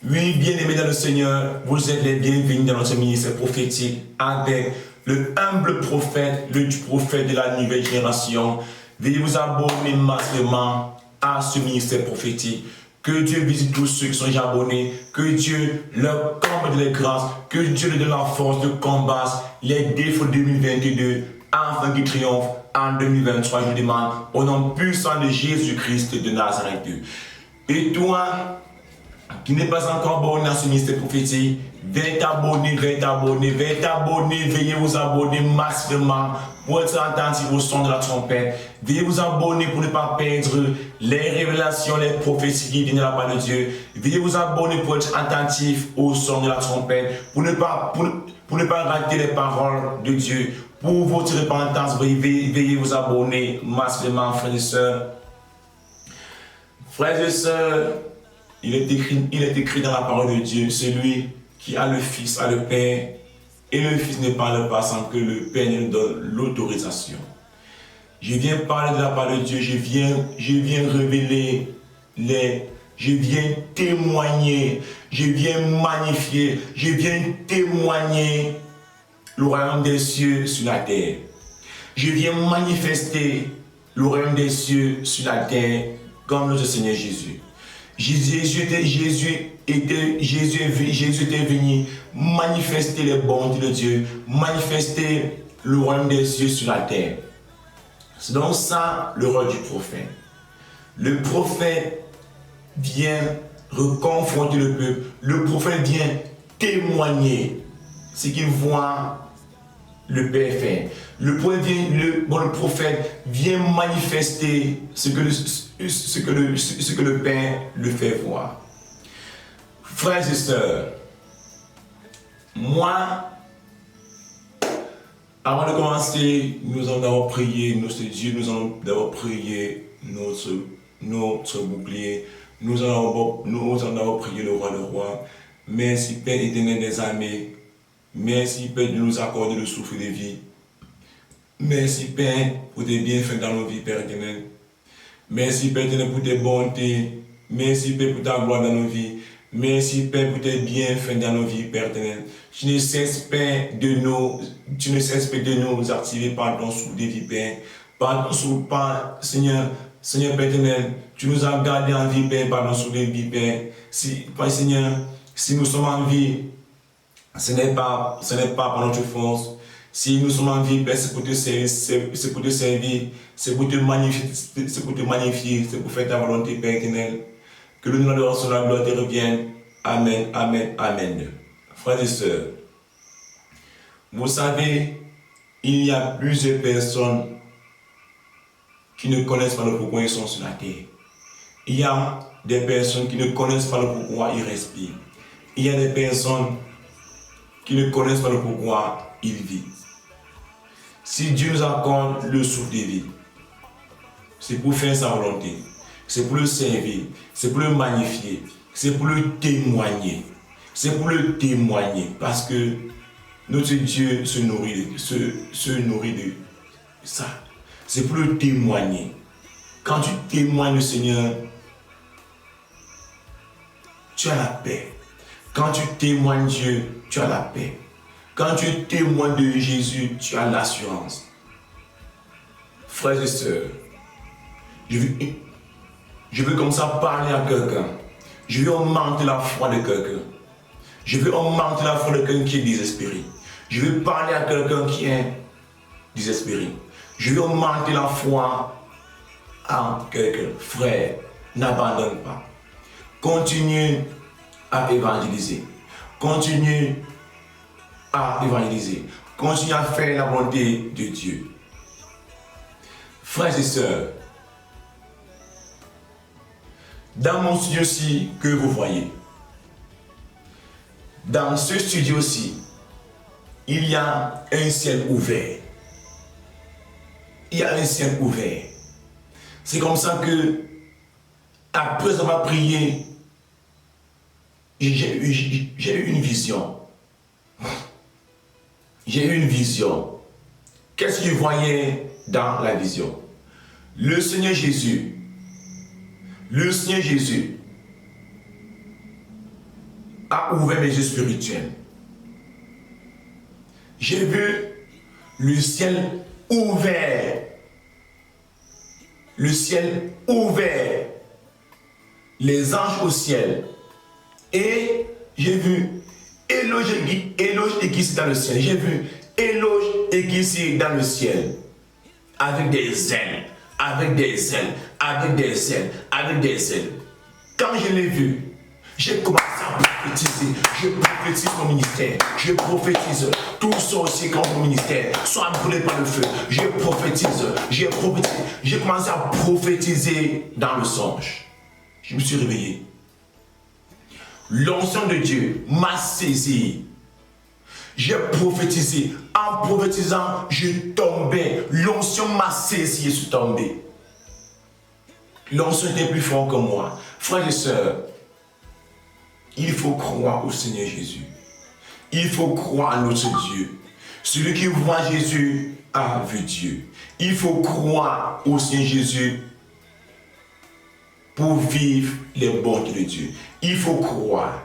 Oui, bien-aimés dans le Seigneur, vous êtes les bienvenus dans notre ministère prophétique avec le humble prophète, le prophète de la nouvelle génération. Veuillez vous abonner massivement à ce ministère prophétique. Que Dieu visite tous ceux qui sont déjà abonnés. Que Dieu leur comble de grâce. Que Dieu leur donne la force de combattre les défauts 2022 afin qu'ils triomphent en 2023. Je vous demande au nom puissant de Jésus-Christ de Nazareth. Et toi, qui n'est pas encore abonné à ce ministère prophétique, veuillez t'abonner, veuillez vous abonner massivement pour être attentif au son de la trompette. Veuillez vous abonner pour ne pas perdre les révélations, les prophéties qui viennent de la part de Dieu. Veuillez vous abonner pour être attentif au son de la trompette, pour ne pas rater les paroles de Dieu. Pour votre repentance, veuillez vous abonner massivement, frères et sœurs. Frères et sœurs, il est écrit dans la parole de Dieu, celui qui a le Fils a le Père, et le Fils ne parle pas sans que le Père ne donne l'autorisation. Je viens parler de la parole de Dieu, je viens révéler je viens témoigner, je viens magnifier, je viens témoigner le royaume des cieux sur la terre. Je viens manifester le royaume des cieux sur la terre comme notre Seigneur Jésus. Jésus était venu manifester les bontés de Dieu, manifester le royaume des cieux sur la terre. C'est donc ça le rôle du prophète. Le prophète vient reconfronter le peuple. Le prophète vient témoigner ce qu'il voit le Père faire. Le prophète vient manifester ce que le Père le fait voir. Frères et sœurs, moi, avant de commencer, nous en avons prié notre Dieu, nous en avons prié notre bouclier, nous en avons prié le roi des rois. Merci Père éternel des armées, merci Père de nous accorder le souffle de vie. Merci Père pour tes bienfaits dans nos vies, Père éternel. Merci Père éternel pour tes bontés. Merci Père pour ta gloire dans nos vies. Merci Père pour tes bienfaits dans nos vies, Père éternel. Tu ne cesses Père de nous activer par ton souffle de vie, Père. Par ton souffle, Seigneur Père éternel, tu nous as gardés en vie, Père, par ton souffle de vie, Père. Père Seigneur, si nous sommes en vie, ce n'est pas par notre force. Si nous sommes en vie, Père, c'est pour te servir, c'est pour te magnifier, c'est pour faire ta volonté, Père éternel. Que le nom de la gloire te revienne. Amen, amen, amen. Frères et sœurs, vous savez, il y a plusieurs personnes qui ne connaissent pas le pourquoi ils sont sur la terre. Il y a des personnes qui ne connaissent pas le pourquoi ils respirent. Il y a des personnes qui ne connaissent pas le pourquoi ils vivent. Si Dieu nous accorde le souffle de vie, c'est pour faire sa volonté, c'est pour le servir, c'est pour le magnifier, c'est pour le témoigner. C'est pour le témoigner, parce que notre Dieu se nourrit de ça. C'est pour le témoigner. Quand tu témoignes le Seigneur, tu as la paix. Quand tu témoignes Dieu, tu as la paix. Quand tu témoignes de Jésus, tu as l'assurance. Frères et sœurs, je veux comme ça parler à quelqu'un. Je veux augmenter la foi de quelqu'un. Je veux augmenter la foi de quelqu'un qui est désespéré. Je veux parler à quelqu'un qui est désespéré. Je veux augmenter la foi à quelqu'un. Frère, n'abandonne pas. Continue à évangéliser. Continue à évangéliser. Continue à faire la volonté de Dieu. Frères et sœurs, dans mon studio-ci que vous voyez, dans ce studio-ci, il y a un ciel ouvert. Il y a un ciel ouvert. C'est comme ça que, après avoir prié, j'ai eu une vision. J'ai eu une vision. Qu'est-ce que je voyais dans la vision? Le Seigneur Jésus a ouvert mes yeux spirituels. J'ai vu le ciel ouvert. Le ciel ouvert. Les anges au ciel. Et j'ai vu éloge église dans le ciel. J'ai vu éloge église dans le ciel. Avec des ailes. Avec des ailes. Avec des ailes. Avec des ailes. Quand je l'ai vu, j'ai commencé à prophétiser. Je prophétise mon ministère. Je prophétise. Tout sorcier contre mon ministère soit brûlé par le feu. Je prophétise. J'ai prophétisé. J'ai commencé à prophétiser dans le songe. Je me suis réveillé. L'onction de Dieu m'a saisi. J'ai prophétisé. En prophétisant, je tombais. L'onction m'a saisi et je suis tombé. L'onction était plus fort que moi. Frères et sœurs, il faut croire au Seigneur Jésus. Il faut croire à notre Dieu. Celui qui voit Jésus a vu Dieu. Il faut croire au Seigneur Jésus pour vivre les bontés de Dieu. Il faut croire.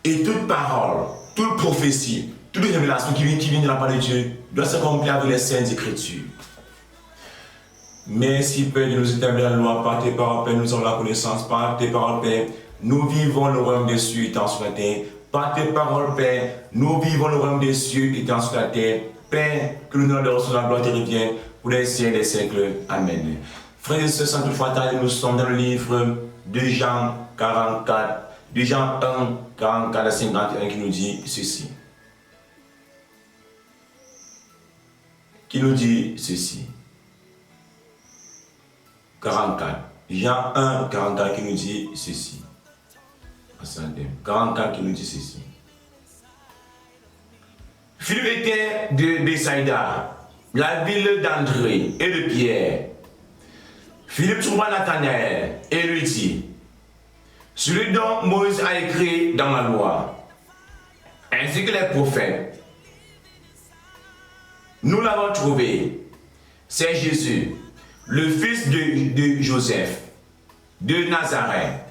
Et toute parole, toute prophétie, toute révélation qui vient de la part de Dieu doit s'accomplir avec les saintes écritures. Merci Père de nous établir la loi par tes paroles, Père, nous avons la connaissance par tes paroles, Père. Nous vivons le royaume des cieux étant sur la terre. Par tes paroles, Père, nous vivons le royaume des cieux étant sur la terre. Père, que nous nous reçoivons la gloire et revienne pour les siècles des siècles. Amen. Frères et sœurs, sans toutefois tarder, nous sommes dans le livre de Jean 44, de Jean 1, 44 à 51 qui nous dit ceci. Qui nous dit ceci. 44. Jean 1, 44 qui nous dit ceci. 44 qui nous dit ceci. Philippe était de Bethsaïda, la ville d'André et de Pierre. Philippe trouva Nathanaël et lui dit, celui dont Moïse a écrit dans la loi, ainsi que les prophètes, nous l'avons trouvé, c'est Jésus, le fils de Joseph, de Nazareth.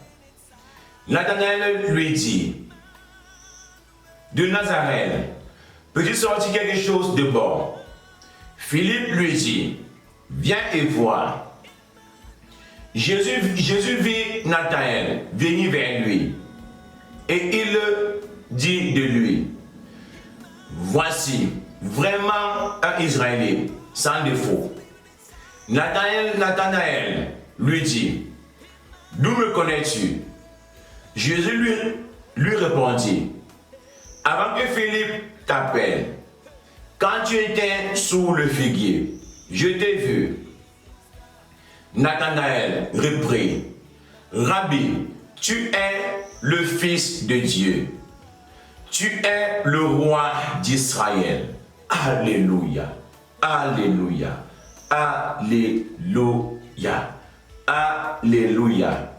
Nathanaël lui dit, de Nazareth, peut-il sortir quelque chose de bon? Philippe lui dit, viens et vois. Jésus vit Nathanaël venir vers lui, et il dit de lui, voici vraiment un Israélite sans défaut. Nathanaël lui dit, d'où me connais-tu? Jésus lui répondit, avant que Philippe t'appelle, quand tu étais sous le figuier, je t'ai vu. Nathanaël reprit, Rabbi, tu es le Fils de Dieu. Tu es le roi d'Israël. Alléluia. Alléluia. Alléluia. Alléluia.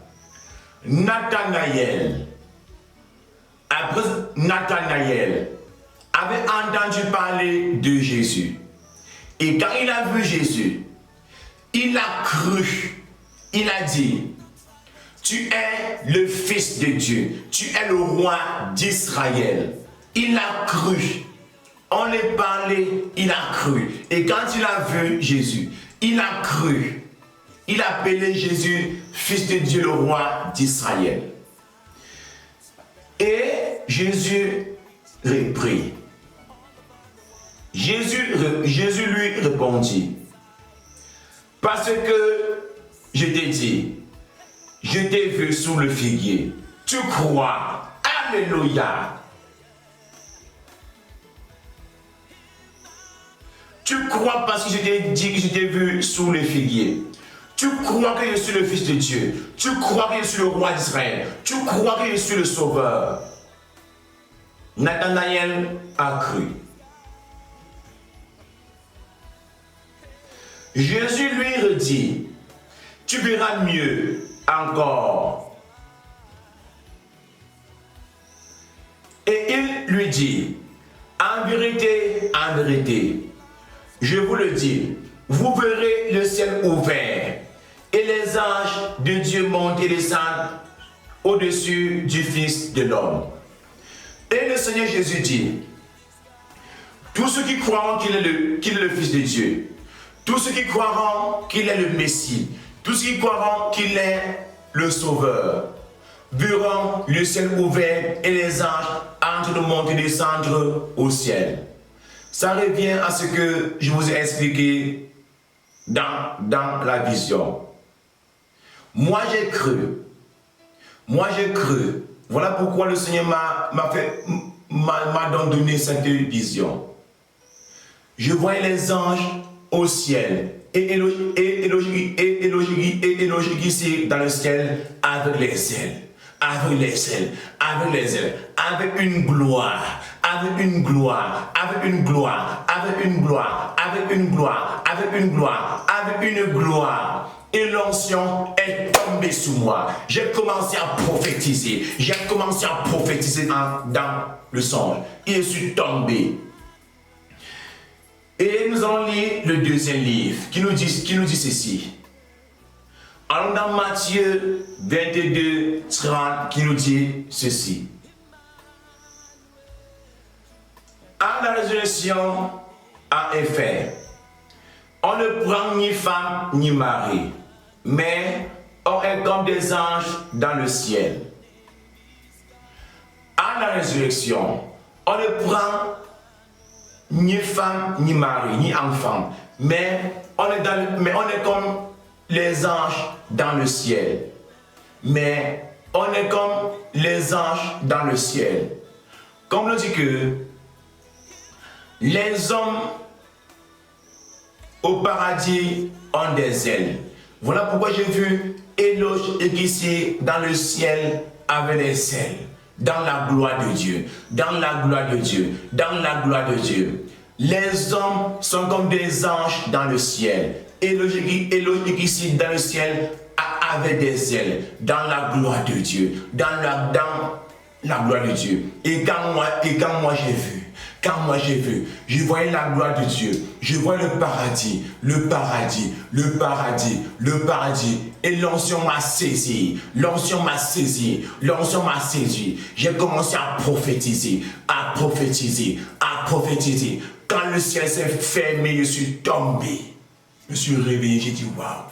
Nathanaël avait entendu parler de Jésus. Et quand il a vu Jésus, il a cru. Il a dit, tu es le Fils de Dieu. Tu es le roi d'Israël. Il a cru. On lui parlait, il a cru. Et quand il a vu Jésus, il a cru. Il a appelé Jésus Fils de Dieu, le roi d'Israël. Et Jésus reprit. Jésus lui répondit, parce que je t'ai dit, je t'ai vu sous le figuier, tu crois. Alléluia. Tu crois parce que je t'ai dit que je t'ai vu sous le figuier. Tu crois que je suis le Fils de Dieu. Tu crois que je suis le roi d'Israël. Tu crois que je suis le Sauveur. Nathanaël a cru. Jésus lui redit, tu verras mieux encore. Et il lui dit, en vérité, je vous le dis, vous verrez le ciel ouvert et les anges de Dieu monter et descendre au-dessus du Fils de l'homme. Et le Seigneur Jésus dit, tous ceux qui croiront qu'il est le Fils de Dieu, tous ceux qui croiront qu'il est le Messie, tous ceux qui croiront qu'il est le Sauveur, verront le ciel ouvert et les anges entre le monde et descendre au ciel. Ça revient à ce que je vous ai expliqué dans la vision. Moi j'ai cru. Voilà pourquoi le Seigneur m'a donné cette vision. Je voyais les anges au ciel et élogier ici dans le ciel avec les ailes. Avec une gloire, et l'onction est tombée sur moi. J'ai commencé à prophétiser. Dans le songe. Et je suis tombé. Et nous allons lire le deuxième livre qui nous dit ceci. Allons dans Matthieu 22, 30 qui nous dit ceci. À la résurrection à effet, on ne prend ni femme ni mari, mais on est comme des anges dans le ciel. À la résurrection, on ne prend ni femme ni mari ni enfant, mais on est comme les anges dans le ciel. Mais on est comme les anges dans le ciel. Comme on dit que les hommes au paradis ont des ailes. Voilà pourquoi j'ai vu éloge ici dans le ciel avec les ailes. Dans la gloire de Dieu. Les hommes sont comme des anges dans le ciel. Éloge ici dans le ciel avec des ailes. Dans la gloire de Dieu. Dans la gloire de Dieu. Et quand moi j'ai vu, je voyais la gloire de Dieu, je voyais le paradis, et l'onction m'a saisi, j'ai commencé à prophétiser, quand le ciel s'est fermé, je suis tombé, je me suis réveillé, j'ai dit waouh,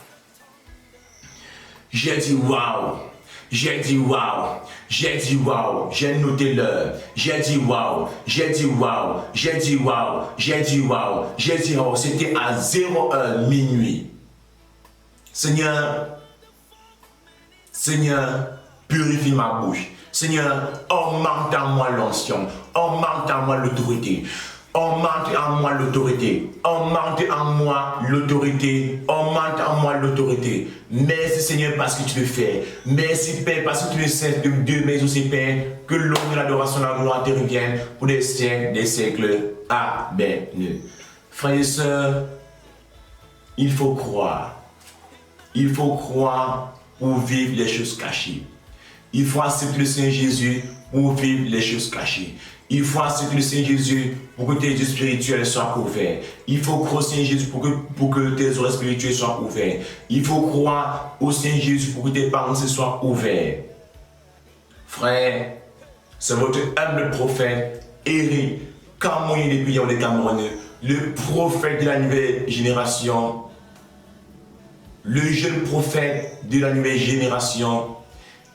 j'ai noté l'heure, j'ai dit waouh, c'était à 0h minuit. Seigneur, purifie ma bouche. Seigneur, augmente en moi l'onction, augmente en moi l'autorité. Augmente en moi l'autorité. Merci Seigneur parce que tu le fais. Merci Père parce que tu le sais de Dieu, mais aussi Père, que l'honneur, l'adoration, la gloire te reviennent pour des siècles, des siècles. Amen. Frères et sœurs, il faut croire. Il faut croire pour vivre les choses cachées. Il faut accepter le Seigneur Jésus pour vivre les choses cachées. Il faut accepter le Seigneur Jésus pour que tes yeux spirituels soient ouverts. Il faut croire au Seigneur Jésus pour que tes oreilles spirituelles soient ouvertes. Il faut croire au Seigneur Jésus pour que tes pensées soient ouvertes. Frère, c'est votre humble prophète, Eric Kamouni des Pillons des Camerounais, le prophète de la nouvelle génération, le jeune prophète de la nouvelle génération,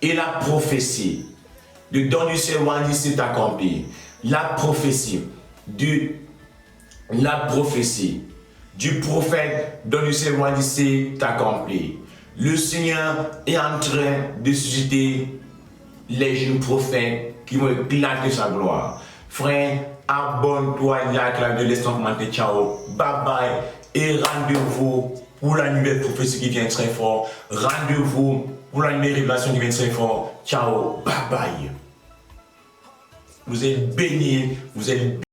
et la prophétie de don du Seigneur s'est accomplie. La prophétie du prophète don du Seigneur s'est accomplie. Le Seigneur est en train de susciter les jeunes prophètes qui vont éclater sa gloire. Frère, abonne-toi, il y a la de l'instant commenté. Ciao, bye bye et rendez-vous pour la nouvelle prophétie qui vient très fort. Rendez-vous pour la nouvelle révélation qui vient très fort. Ciao, bye bye. Vous êtes bénis, vous êtes